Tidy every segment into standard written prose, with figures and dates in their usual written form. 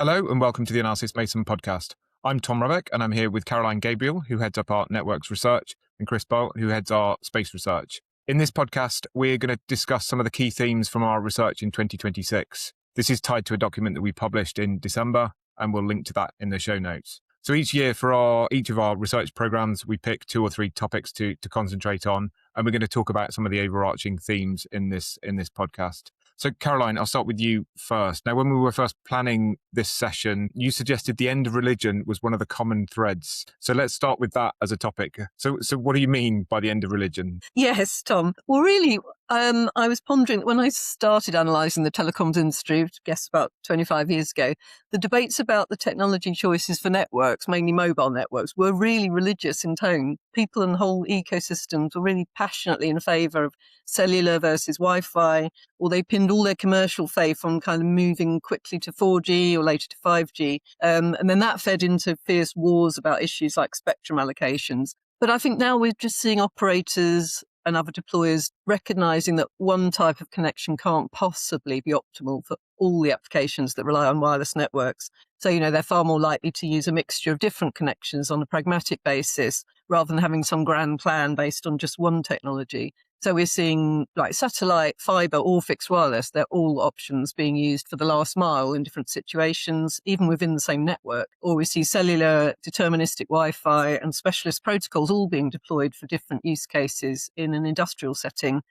Hello and welcome to the Analysys Mason podcast. I'm Tom Rebbeck and I'm here with Caroline Gabriel, who heads up our networks research, and Chris Baugh, who heads our space research. In this podcast, we're going to discuss some of the key themes from our research in 2026. This is tied to a document that we published in December, and we'll link to that in the show notes. So each year for each of our research programs, we pick 2 or 3 topics to concentrate on, and we're going to talk about some of the overarching themes in this podcast. So Caroline, I'll start with you first. Now, when we were first planning this session, you suggested the end of religion was one of the common threads. So let's start with that as a topic. So what do you mean by the end of religion? Yes, Tom. Well, really, I was pondering when I started analysing the telecoms industry, I guess about 25 years ago, the debates about the technology choices for networks, mainly mobile networks, were really religious in tone. People and whole ecosystems were really passionately in favour of cellular versus Wi-Fi, or they pinned all their commercial faith on kind of moving quickly to 4G or later to 5G. And then that fed into fierce wars about issues like spectrum allocations. But I think now we're just seeing operators and other deployers recognizing that one type of connection can't possibly be optimal for all the applications that rely on wireless networks. So, they're far more likely to use a mixture of different connections on a pragmatic basis rather than having some grand plan based on just one technology. So we're seeing like satellite, fiber, or fixed wireless. They're all options being used for the last mile in different situations, even within the same network. Or we see cellular, deterministic Wi-Fi, and specialist protocols all being deployed for different use cases in an industrial setting.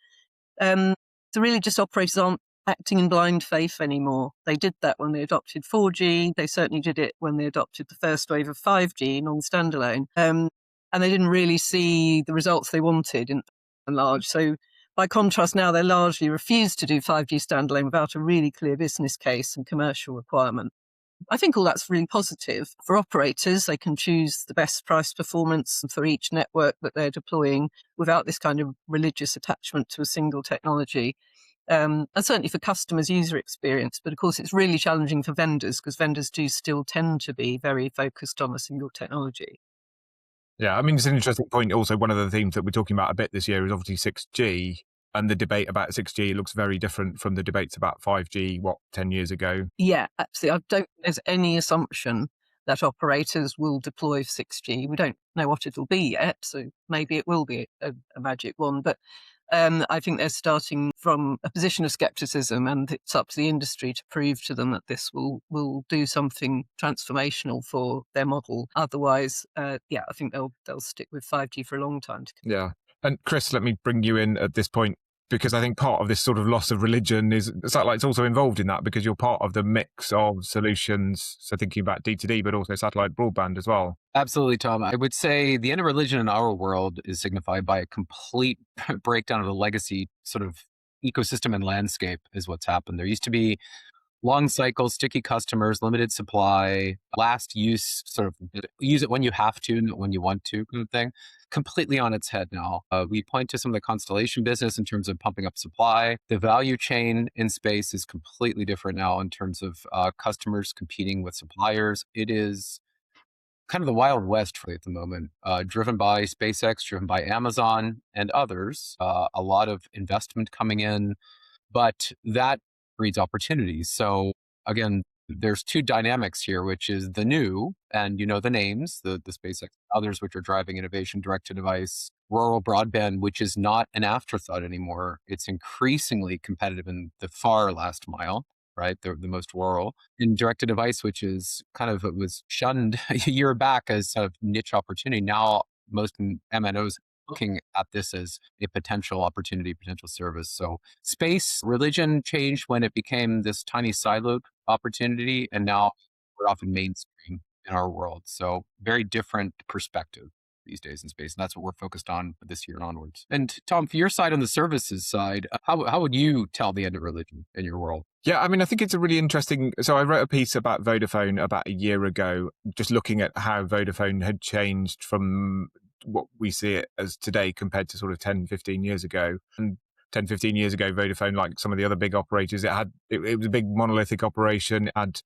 So really just operators aren't acting in blind faith anymore. They did that when they adopted 4G. They certainly did it when they adopted the first wave of 5G non-standalone. And they didn't really see the results they wanted in and large. So by contrast, now they largely refuse to do 5G standalone without a really clear business case and commercial requirement. I think all that's really positive. For operators, they can choose the best price performance for each network that they're deploying without this kind of religious attachment to a single technology. And certainly for customers' user experience. But of course, it's really challenging for vendors because vendors do still tend to be very focused on a single technology. Yeah, I mean, it's an interesting point. Also, one of the themes that we're talking about a bit this year is obviously 6G, and the debate about 6G looks very different from the debates about 5G, 10 years ago? Yeah, absolutely. I don't think there's any assumption that operators will deploy 6G. We don't know what it'll be yet, so maybe it will be a magic one. But I think they're starting from a position of skepticism, and it's up to the industry to prove to them that this will do something transformational for their model. Otherwise, I think they'll stick with 5G for a long time. Yeah. And Chris, let me bring you in at this point, because I think part of this sort of loss of religion is satellite's also involved in that, because you're part of the mix of solutions. So thinking about D2D, but also satellite broadband as well. Absolutely, Tom. I would say the end of religion in our world is signified by a complete breakdown of the legacy sort of ecosystem and landscape is what's happened. There used to be long cycles, sticky customers, limited supply, last use, sort of use it when you have to, not when you want to kind of thing. Completely on its head now. We point to some of the constellation business in terms of pumping up supply. The value chain in space is completely different now in terms of customers competing with suppliers. It is kind of the Wild West at the moment, driven by SpaceX, driven by Amazon and others. A lot of investment coming in, but that breeds opportunities. So again, there's 2 dynamics here, which is the new, and the names, the SpaceX, others which are driving innovation, direct to device, rural broadband, which is not an afterthought anymore. It's increasingly competitive in the far last mile, right? The most rural, and direct to device, which is it was shunned a year back as a niche opportunity. Now most MNOs looking at this as a potential opportunity, potential service. So space religion changed when it became this tiny siloed opportunity, and now we're often mainstream in our world. So very different perspective these days in space. And that's what we're focused on this year and onwards. And Tom, for your side on the services side, how would you tell the end of religion in your world? Yeah, I mean, I think it's a really interesting... So I wrote a piece about Vodafone about a year ago, just looking at how Vodafone had changed from what we see it as today compared to sort of 10, 15 years ago. And 10, 15 years ago, Vodafone, like some of the other big operators, it was a big monolithic operation. It had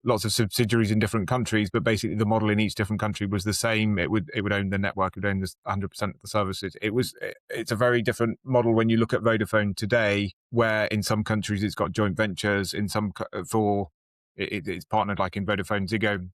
lots of subsidiaries in different countries, but basically the model in each different country was the same. It would own the network, it would own 100% of the services. It's a very different model when you look at Vodafone today, where in some countries it's got joint ventures, in some for it's partnered like in Vodafone Ziggo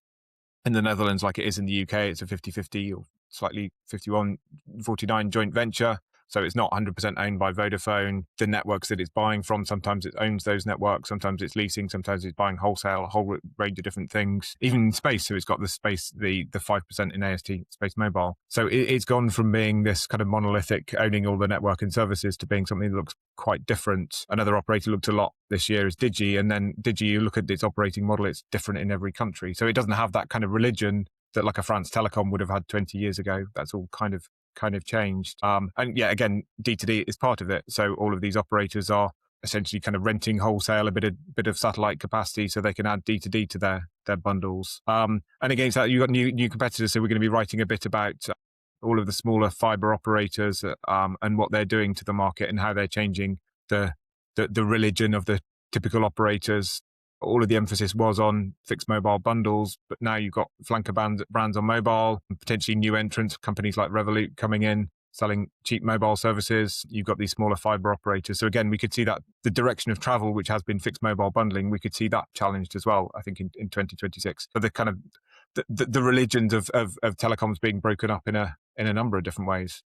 in the Netherlands, like it is in the UK. It's a 50-50 or slightly 51-49 joint venture. So it's not 100% owned by Vodafone. The networks that it's buying from, sometimes it owns those networks, sometimes it's leasing, sometimes it's buying wholesale, a whole range of different things. Even in space, so it's got the space, the 5% in AST, Space Mobile. So it's gone from being this kind of monolithic, owning all the network and services, to being something that looks quite different. Another operator looked a lot this year is Digi, and then Digi, you look at its operating model, it's different in every country. So it doesn't have that kind of religion that like a France Telecom would have had 20 years ago. That's all kind of changed. And yeah, again, D2D is part of it. So all of these operators are essentially kind of renting wholesale a bit of satellite capacity so they can add D2D to their bundles. And against that, you've got new competitors. So we're going to be writing a bit about all of the smaller fiber operators and what they're doing to the market and how they're changing the religion of the typical operators. All of the emphasis was on fixed mobile bundles, but now you've got flanker brands on mobile, potentially new entrants, companies like Revolut coming in, selling cheap mobile services. You've got these smaller fiber operators. So again, we could see that the direction of travel, which has been fixed mobile bundling, we could see that challenged as well, I think, in 2026. So the kind of the religions of telecoms being broken up in a number of different ways.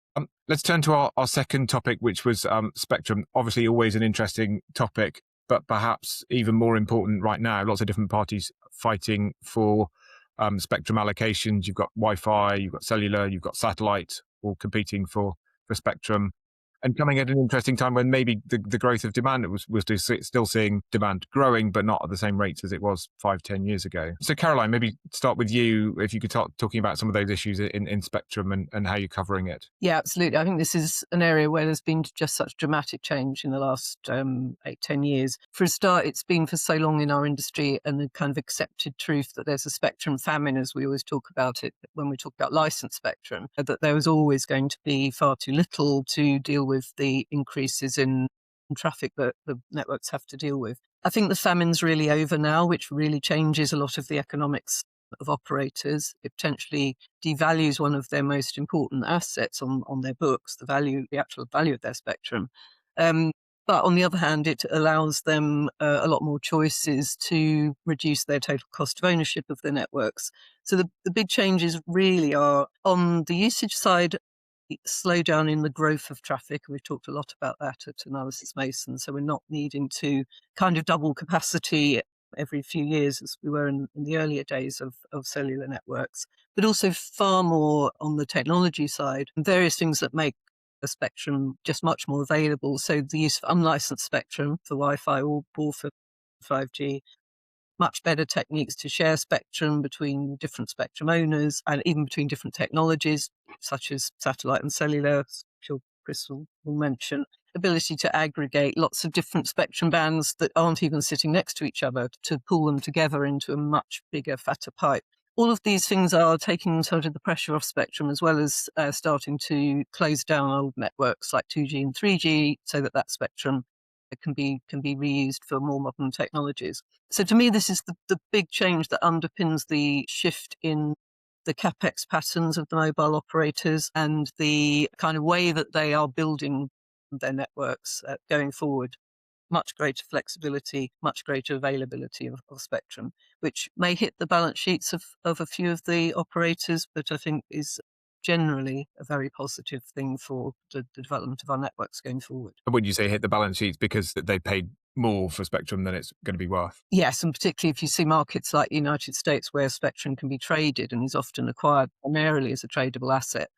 Let's turn to our second topic, which was spectrum. Obviously, always an interesting topic, but perhaps even more important right now. Lots of different parties fighting for spectrum allocations. You've got Wi-Fi, you've got cellular, you've got satellite, all competing for spectrum. And coming at an interesting time when maybe the growth of demand was still seeing demand growing, but not at the same rates as it was 5-10 years ago. So Caroline, maybe start with you, if you could start talking about some of those issues in spectrum and how you're covering it. Yeah, absolutely. I think this is an area where there's been just such dramatic change in the last 8-10 years. For a start, it's been for so long in our industry and the kind of accepted truth that there's a spectrum famine, as we always talk about it when we talk about licensed spectrum, that there was always going to be far too little to deal with the increases in traffic that the networks have to deal with. I think the famine's really over now, which really changes a lot of the economics of operators. It potentially devalues one of their most important assets on their books, the actual value of their spectrum. But on the other hand, it allows them a lot more choices to reduce their total cost of ownership of their networks. So the big changes really are on the usage side, slow down in the growth of traffic. We've talked a lot about that at Analysys Mason. So we're not needing to kind of double capacity every few years as we were in the earlier days of cellular networks, but also far more on the technology side, and various things that make the spectrum just much more available. So the use of unlicensed spectrum for Wi-Fi or for 5G, much better techniques to share spectrum between different spectrum owners and even between different technologies, such as satellite and cellular, I'm sure Chris will mention. Ability to aggregate lots of different spectrum bands that aren't even sitting next to each other, to pull them together into a much bigger, fatter pipe. All of these things are taking sort of the pressure off spectrum, as well as starting to close down old networks like 2G and 3G, so that spectrum can be reused for more modern technologies. So to me, this is the big change that underpins the shift in the capex patterns of the mobile operators and the kind of way that they are building their networks going forward. Much greater flexibility, much greater availability of spectrum, which may hit the balance sheets of a few of the operators, but I think is generally a very positive thing for the development of our networks going forward. And when you say hit the balance sheets, because they paid more for spectrum than it's going to be worth? Yes, and particularly if you see markets like the United States where spectrum can be traded and is often acquired primarily as a tradable asset.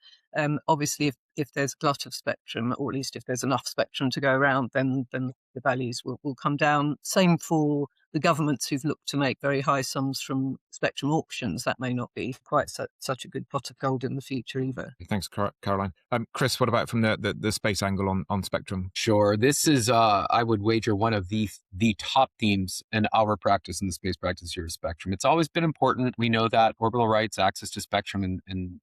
Obviously, if there's a glut of spectrum, or at least if there's enough spectrum to go around, then the values will come down. Same for the governments who've looked to make very high sums from spectrum auctions. That may not be quite such a good pot of gold in the future either. Thanks, Caroline. Chris, what about from the space angle on spectrum? Sure. This is, I would wager, one of the top themes in our practice, in the space practice here, is spectrum. It's always been important. We know that orbital rights, access to spectrum in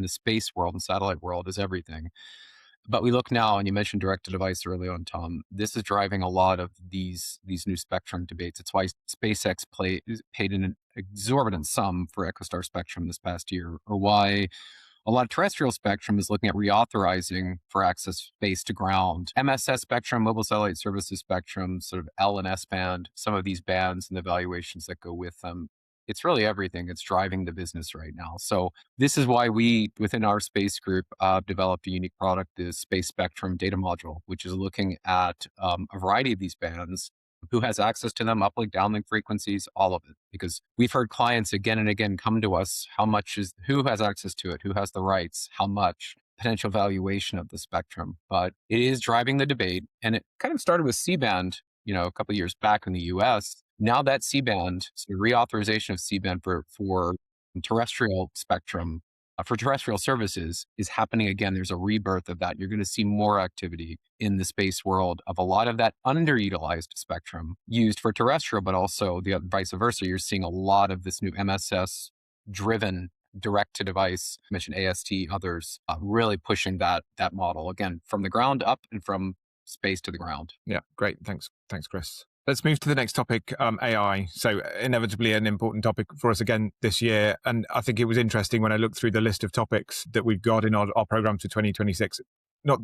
the space world and satellite world is everything. But we look now, and you mentioned direct-to-device early on, Tom. This is driving a lot of these new spectrum debates. It's why SpaceX paid an exorbitant sum for EchoStar spectrum this past year, or why A lot of terrestrial spectrum is looking at reauthorizing for access space to ground. MSS spectrum, mobile satellite services spectrum, sort of L and S band, some of these bands and the valuations that go with them. It's really everything. It's driving the business right now. So this is why we, within our space group, developed a unique product, the Space Spectrum Data Module, which is looking at a variety of these bands, who has access to them, uplink, downlink frequencies, all of it. Because we've heard clients again and again come to us, who has access to it, who has the rights, how much, potential valuation of the spectrum. But it is driving the debate. And it kind of started with C-band, a couple of years back in the US. Now that C-band, so reauthorization of C-band for terrestrial spectrum, for terrestrial services is happening again. There's a rebirth of that. You're going to see more activity in the space world of a lot of that underutilized spectrum used for terrestrial, but also the vice versa. You're seeing a lot of this new MSS driven direct to device, mentioned AST, others, really pushing that model again from the ground up and from space to the ground. Yeah, great. Thanks, Chris. Let's move to the next topic, AI. So inevitably an important topic for us again this year. And I think it was interesting when I looked through the list of topics that we've got in our program to 2026, not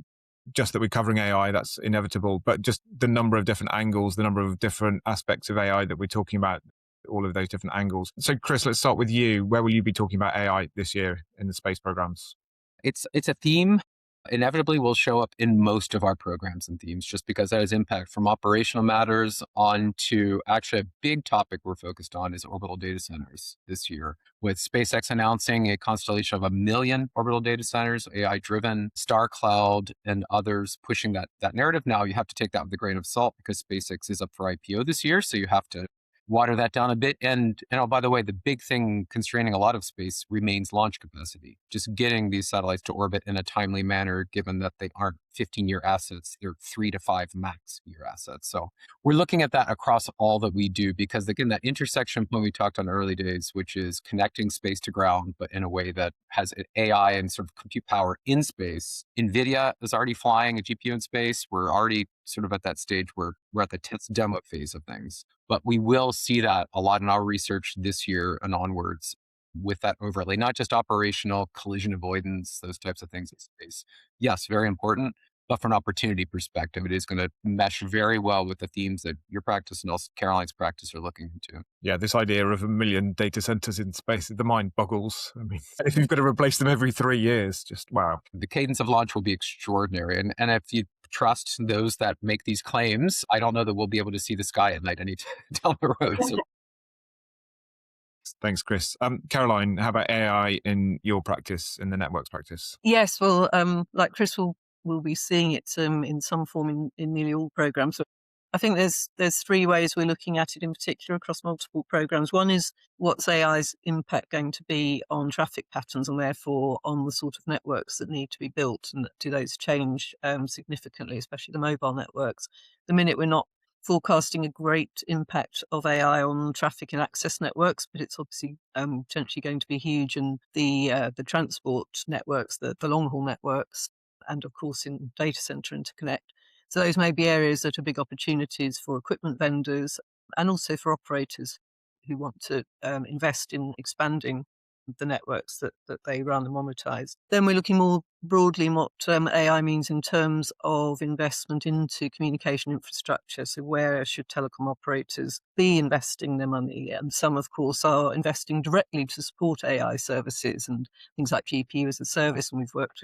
just that we're covering AI, that's inevitable, but just the number of different angles, the number of different aspects of AI that we're talking about, all of those different angles. So Chris, let's start with you. Where will you be talking about AI this year in the space programs? It's a theme. Inevitably will show up in most of our programs and themes, just because that has impact from operational matters on to actually a big topic we're focused on is orbital data centers this year, with SpaceX announcing a constellation of 1 million orbital data centers, AI-driven, Star Cloud, and others pushing that narrative. Now, you have to take that with a grain of salt because SpaceX is up for IPO this year, so you have to water that down a bit. And oh, by the way, the big thing constraining a lot of space remains launch capacity. Just getting these satellites to orbit in a timely manner, given that they aren't 15-year assets, they're 3 to 5 max year assets. So we're looking at that across all that we do, because again, that intersection point we talked on early days, which is connecting space to ground, but in a way that has AI and sort of compute power in space. NVIDIA is already flying a GPU in space. We're already sort of at that stage where we're at the test demo phase of things. But we will see that a lot in our research this year and onwards with that overlay, not just operational, collision avoidance, those types of things in space. Yes, very important. But from an opportunity perspective, it is going to mesh very well with the themes that your practice and also Caroline's practice are looking into. Yeah, this idea of 1 million data centers in space, the mind boggles. I mean, if you've got to replace them every 3 years, just wow. The cadence of launch will be extraordinary. And if you trust those that make these claims, I don't know that we'll be able to see the sky at night any down the road. So. Thanks, Chris. Caroline, how about AI in your practice, in the networks practice? Yes, well, like Chris will be seeing it in some form in nearly all programs. So I think there's 3 ways we're looking at it in particular across multiple programs. One is what's AI's impact going to be on traffic patterns and therefore on the sort of networks that need to be built, and do those change significantly, especially the mobile networks. The minute we're not forecasting a great impact of AI on traffic and access networks, but it's obviously potentially going to be huge in the transport networks, the long haul networks, and of course in data center interconnect. So those may be areas that are big opportunities for equipment vendors and also for operators who want to invest in expanding the networks that they run and monetize. Then we're looking more broadly in what AI means in terms of investment into communication infrastructure. So where should telecom operators be investing their money? And some, of course, are investing directly to support AI services and things like GPU as a service. And we've worked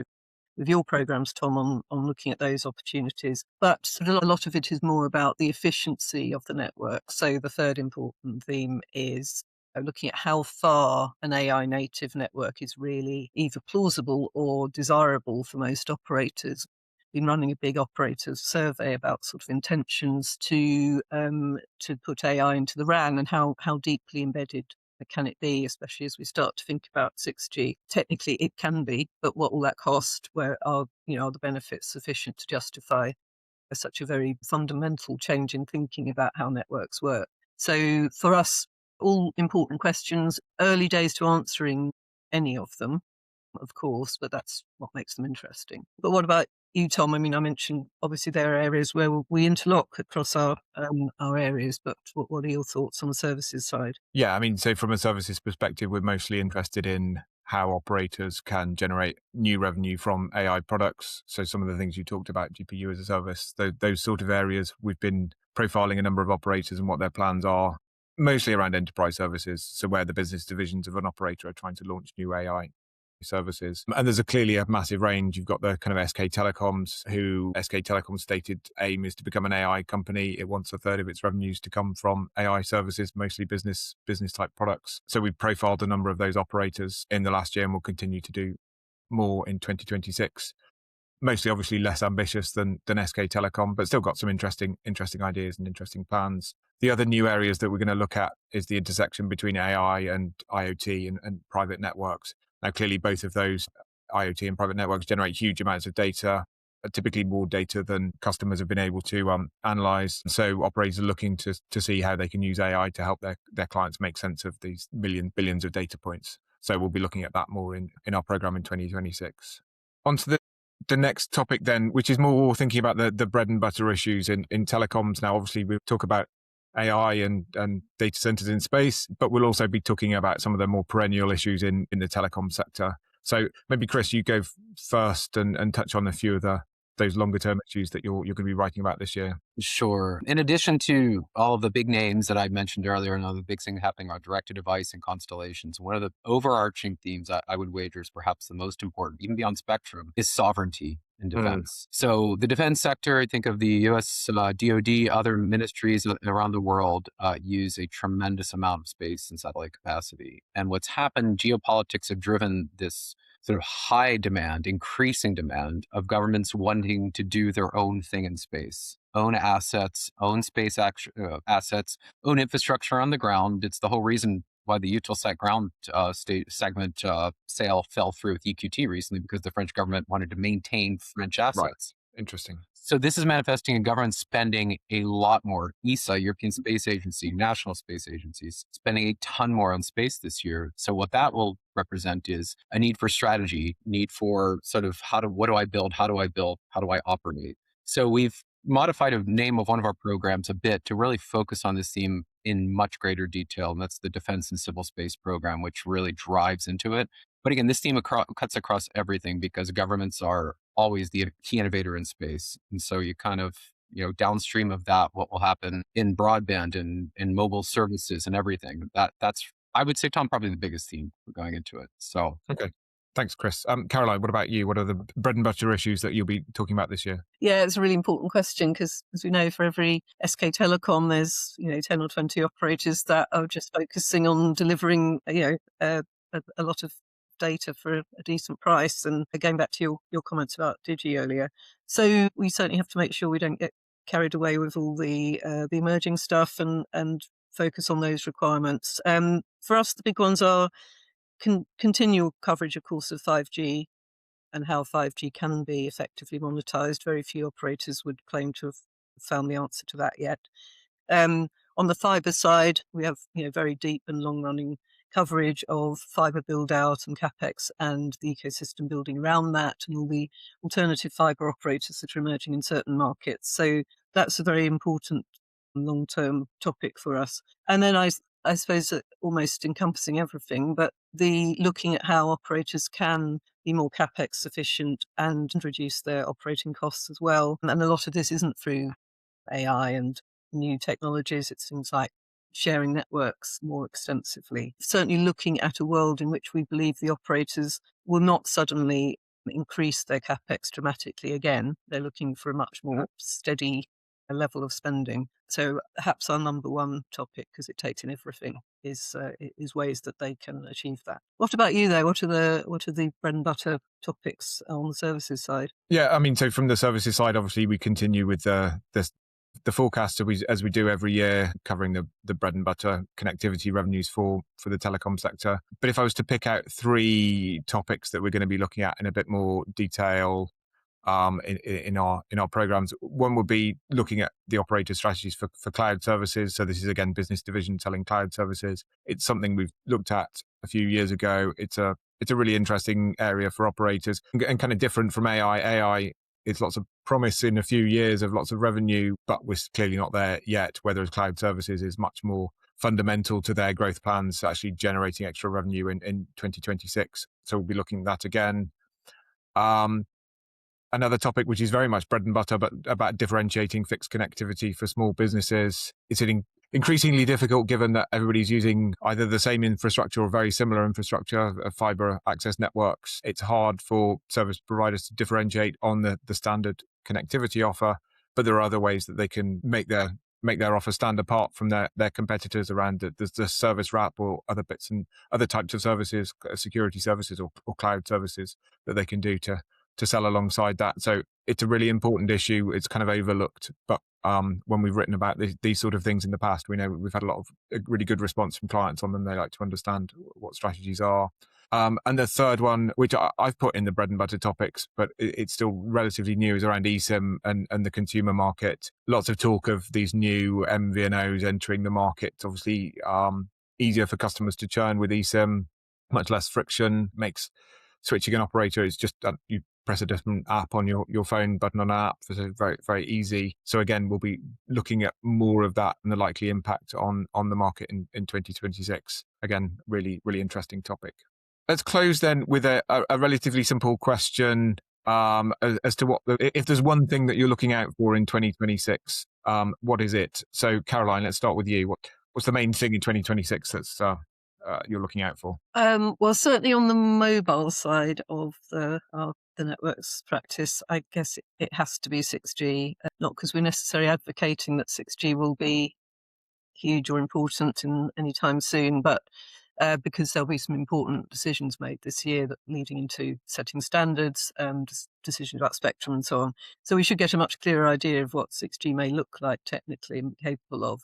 with your programs, Tom, on looking at those opportunities. But a lot of it is more about the efficiency of the network. So the third important theme is looking at how far an AI native network is really either plausible or desirable for most operators. Been running a big operators survey about sort of intentions to put AI into the RAN and how deeply embedded can it be, especially as we start to think about 6G. Technically, it can be, but what will that cost? Where are the benefits sufficient to justify such a very fundamental change in thinking about how networks work? So for us, all important questions, early days to answering any of them, of course, but that's what makes them interesting. But what about you, Tom? I mean, I mentioned obviously there are areas where we interlock across our areas, but what are your thoughts on the services side? Yeah, I mean, so from a services perspective, we're mostly interested in how operators can generate new revenue from AI products. So some of the things you talked about, GPU as a service, those sort of areas, we've been profiling a number of operators and what their plans are, mostly around enterprise services. So where the business divisions of an operator are trying to launch new AI services. And there's clearly a massive range. You've got the kind of SK Telecoms, who SK Telecom's stated aim is to become an AI company. It wants a third of its revenues to come from AI services, mostly business type products. So we've profiled a number of those operators in the last year and will continue to do more in 2026. Mostly obviously less ambitious than SK Telecom, but still got some interesting ideas and interesting plans. The other new areas that we're going to look at is the intersection between AI and IoT and private networks. Now, clearly, both of those, IoT and private networks, generate huge amounts of data, typically more data than customers have been able to analyze. So operators are looking to see how they can use AI to help their clients make sense of these billions of data points. So we'll be looking at that more in our program in 2026. On to the next topic then, which is more thinking about the bread and butter issues in telecoms. Now, obviously, we talk about AI and data centers in space, but we'll also be talking about some of the more perennial issues in the telecom sector. So maybe, Chris, you go first and touch on a few of those longer term issues that you're going to be writing about this year. Sure. In addition to all of the big names that I mentioned earlier and all the big things happening on direct-to-device and constellations, one of the overarching themes I would wager is perhaps the most important, even beyond spectrum, is sovereignty in defense. So the defense sector, think of the US DoD, other ministries around the world use a tremendous amount of space and satellite capacity. And what's happened, geopolitics have driven this sort of high demand, increasing demand of governments wanting to do their own thing in space, own assets, own space assets, own infrastructure on the ground. It's the whole reason why the Eutelsat ground state segment sale fell through with EQT recently, because the French government wanted to maintain French assets. Right. Interesting. So this is manifesting in government spending a lot more. ESA, European Space Agency, national space agencies, spending a ton more on space this year. So what that will represent is a need for strategy, need for sort of what do I build? How do I build? How do I operate? So we've modified a name of one of our programs a bit to really focus on this theme in much greater detail. And that's the Defense and Civil Space Program, which really drives into it. But again, this theme cuts across everything, because governments are always the key innovator in space. And so you kind of, downstream of that, what will happen in broadband and in mobile services and everything. That's, I would say, Tom, probably the biggest theme going into it. So, okay. Thanks, Chris. Caroline, what about you? What are the bread and butter issues that you'll be talking about this year? Yeah, it's a really important question, because, as we know, for every SK Telecom, there's 10 or 20 operators that are just focusing on delivering a lot of data for a decent price. And going back to your comments about Digi earlier, so we certainly have to make sure we don't get carried away with all the emerging stuff and focus on those requirements. For us, the big ones are continual coverage, of course, of 5G and how 5G can be effectively monetized. Very few operators would claim to have found the answer to that yet. On the fiber side, we have very deep and long-running coverage of fiber build-out and CapEx and the ecosystem building around that, and all the alternative fiber operators that are emerging in certain markets. So that's a very important long-term topic for us. And then I suppose almost encompassing everything, but the looking at how operators can be more CapEx efficient and reduce their operating costs as well. And a lot of this isn't through AI and new technologies. It's things like sharing networks more extensively. Certainly looking at a world in which we believe the operators will not suddenly increase their CapEx dramatically again. They're looking for a much more steady level of spending. So perhaps our number one topic, because it takes in everything, is ways that they can achieve that. What about you, though? What are the bread and butter topics on the services side? Yeah, I mean, so from the services side, obviously we continue with the forecast as we do every year, covering the bread and butter connectivity revenues for the telecom sector. But if I was to pick out three topics that we're going to be looking at in a bit more detail in our programs, one would be looking at the operator strategies for cloud services. So this is, again, business division selling cloud services. It's something we've looked at a few years ago. It's a really interesting area for operators and kind of different from AI. AI, it's lots of promise in a few years of lots of revenue, but we're clearly not there yet, whereas cloud services is much more fundamental to their growth plans, actually generating extra revenue in 2026. So we'll be looking at that again. Another topic which is very much bread and butter, but about differentiating fixed connectivity for small businesses. It's increasingly difficult given that everybody's using either the same infrastructure or very similar infrastructure, fiber access networks. It's hard for service providers to differentiate on the standard connectivity offer, but there are other ways that they can make their offer stand apart from their competitors around the service wrap or other bits and other types of services, security services or cloud services that they can do to sell alongside that. So it's a really important issue. It's kind of overlooked, but when we've written about these sort of things in the past, we know we've had a lot of really good response from clients on them. They like to understand what strategies are. And the third one, which I've put in the bread and butter topics, but it's still relatively new, is around eSIM and the consumer market. Lots of talk of these new MVNOs entering the market. It's obviously easier for customers to churn with eSIM, much less friction, makes switching an operator is just you press a different app on your phone button on an app. So very, very easy. So again, we'll be looking at more of that and the likely impact on the market in 2026. Again, really, really interesting topic. Let's close then with a relatively simple question as to if there's one thing that you're looking out for in 2026, what is it? So Caroline, let's start with you. What's the main thing in 2026 that's you're looking out for? Well, certainly on the mobile side of the networks practice, I guess it has to be 6G, not because we're necessarily advocating that 6G will be huge or important in any time soon, but because there'll be some important decisions made this year that leading into setting standards, decisions about spectrum and so on. So we should get a much clearer idea of what 6G may look like technically and be capable of.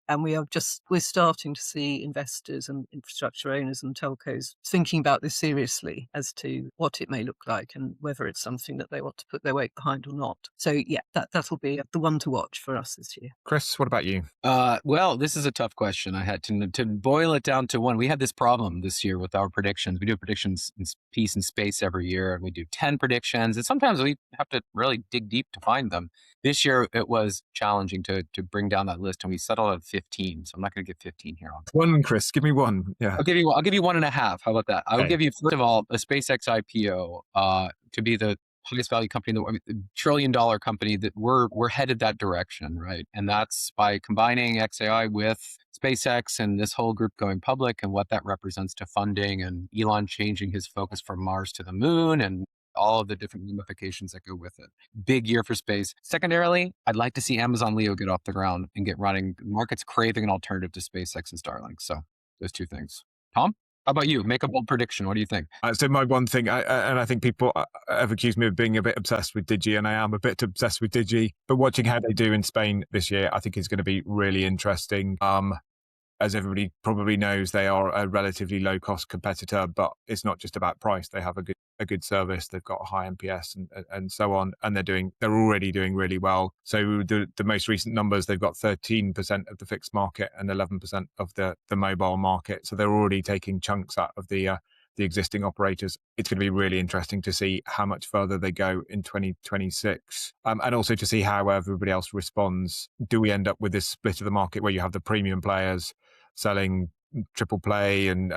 And we're starting to see investors and infrastructure owners and telcos thinking about this seriously as to what it may look like and whether it's something that they want to put their weight behind or not. So yeah, that'll be the one to watch for us this year. Chris, what about you? Well, this is a tough question. I had to boil it down to one. We had this problem this year with our predictions. We do predictions in piece and space every year, and we do 10 predictions. And sometimes we have to really dig deep to find them. This year, it was challenging to bring down that list, and we settled at 15. So I'm not going to get 15 here. One, Chris, give me one. Yeah, I'll give you 1.5. How about that? I will give you, first of all, a SpaceX IPO to be the highest value company, the $1 trillion company that we're headed that direction, right? And that's by combining XAI with SpaceX and this whole group going public and what that represents to funding and Elon changing his focus from Mars to the moon and all of the different ramifications that go with it. Big year for space. Secondarily, I'd like to see Amazon Leo get off the ground and get running. The market's craving an alternative to SpaceX and Starlink. So those two things. Tom, how about you? Make a bold prediction. What do you think? So my one thing, and I think people have accused me of being a bit obsessed with Digi, and I am a bit obsessed with Digi, but watching how they do in Spain this year, I think is going to be really interesting. As everybody probably knows, they are a relatively low-cost competitor, but it's not just about price. They have a good service. They've got a high NPS and so on, and they're already doing really well. So the most recent numbers, they've got 13% of the fixed market and 11% of the mobile market. So they're already taking chunks out of the existing operators. It's going to be really interesting to see how much further they go in 2026, and also to see how everybody else responds. Do we end up with this split of the market where you have the premium players selling triple play and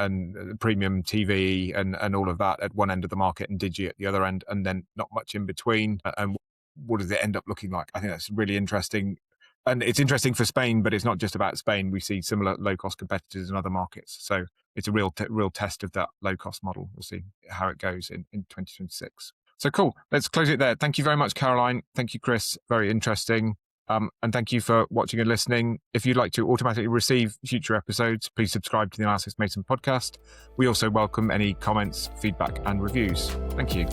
premium TV and all of that at one end of the market and Digi at the other end, and then not much in between? And what does it end up looking like? I think that's really interesting. And it's interesting for Spain, but it's not just about Spain. We see similar low-cost competitors in other markets. So it's a real test of that low-cost model. We'll see how it goes in 2026. So cool. Let's close it there. Thank you very much, Caroline. Thank you, Chris. Very interesting. And thank you for watching and listening. If you'd like to automatically receive future episodes, please subscribe to the Analysys Mason podcast. We also welcome any comments, feedback, and reviews. Thank you.